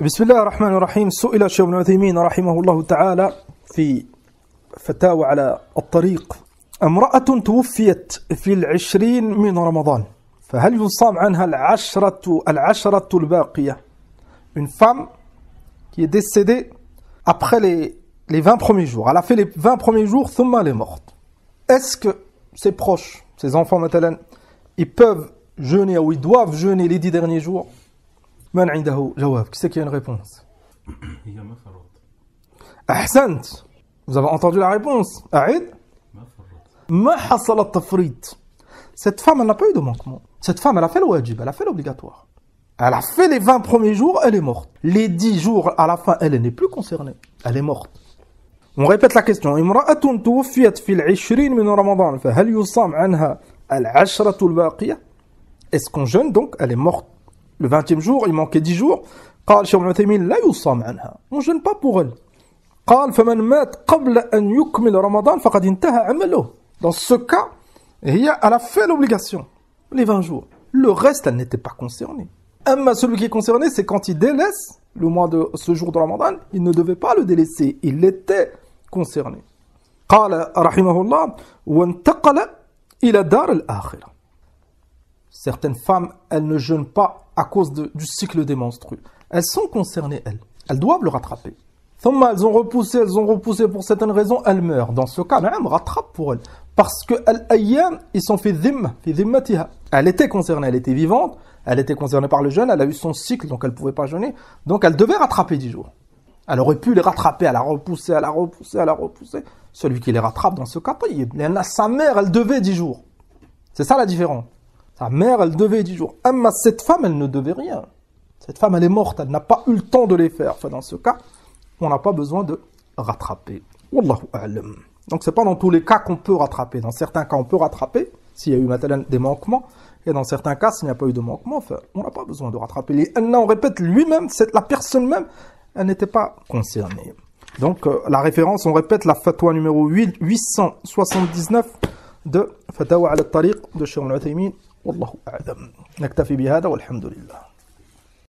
بسم الله الرحمن الرحيم. سئل الشيخ ابن عثيمين رحمه الله تعالى في فتاوى على الطريق: امرأة توفيت في 20 من رمضان فهل يصام عنها العشرة الباقية؟ Une femme qui est décédée après les 20 premiers jours. Elle a fait les 20 premiers jours, ثم elle est morte. Est-ce que ses proches, ses enfants مثلا, ils peuvent jeûner ou ils doivent jeûner les 10 derniers jours? من عنده جواب? Qui c'est qui a une réponse? أحسنت. Vous avez entendu la réponse? أعيد. ما حصل التفريط. Cette femme, elle n'a pas eu de manquement. Cette femme, elle a fait le wajib, elle a fait l'obligatoire. Elle a fait les 20 premiers jours, elle est morte. Les 10 jours, à la fin, elle n'est plus concernée. Elle est morte. On répète la question. امرأة توفيت في 20 من رمضان فهل يصام عنها العشرة الباقية? Est-ce qu'on jeûne donc? Elle est morte. Le 20e jour, il manquait 10 jours. قال الشيخ ابن عثيمين لا يصام عنها. On jeûne pas pour elle. قال فمن مات قبل أن يكمل رمضان فقد انتهى عمله. Dans ce cas, elle a fait l'obligation, les 20 jours. Le reste, elle n'était pas concernée. Celui qui est concerné, c'est quand il délaisse le mois de ce jour de Ramadan, il ne devait pas le délaisser, il était concerné. قال رحمه الله وانتقل إلى دار الآخرة. Certaines femmes, elles ne jeûnent pas à cause du cycle des menstrues. Elles sont concernées, elles doivent le rattraper. ثم elles ont repoussé pour certaines raisons, elles meurent. Dans ce cas, même rattrape pour elles. Parce que al-ayyam, ils sont fi dhimmatiha. Elle était concernée, elle était vivante, elle était concernée par le jeûne, elle a eu son cycle, donc elle ne pouvait pas jeûner. Donc elle devait rattraper 10 jours. Elle aurait pu les rattraper, elle a repoussé. Celui qui les rattrape, dans ce cas, sa mère, elle devait 10 jours. C'est ça la différence. Sa mère, elle devait 10 jours. Mais cette femme, elle ne devait rien. Cette femme, elle est morte, elle n'a pas eu le temps de les faire. Enfin, dans ce cas, on n'a pas besoin de rattraper. Wallahu a'lam. Donc c'est pas dans tous les cas qu'on peut rattraper. Dans certains cas, on peut rattraper s'il y a eu maintenant des manquements. Et dans certains cas, s'il n'y a pas eu de manquement, enfin, on n'a pas besoin de rattraper. On répète, lui-même, la personne même, elle n'était pas concernée. Donc la référence, on répète la fatwa numéro 879 de Fatawa ala al-Tariq de Cheikh Ibn Uthaymin. Wallahu a'lam. Naktafi bihada walhamdulillah.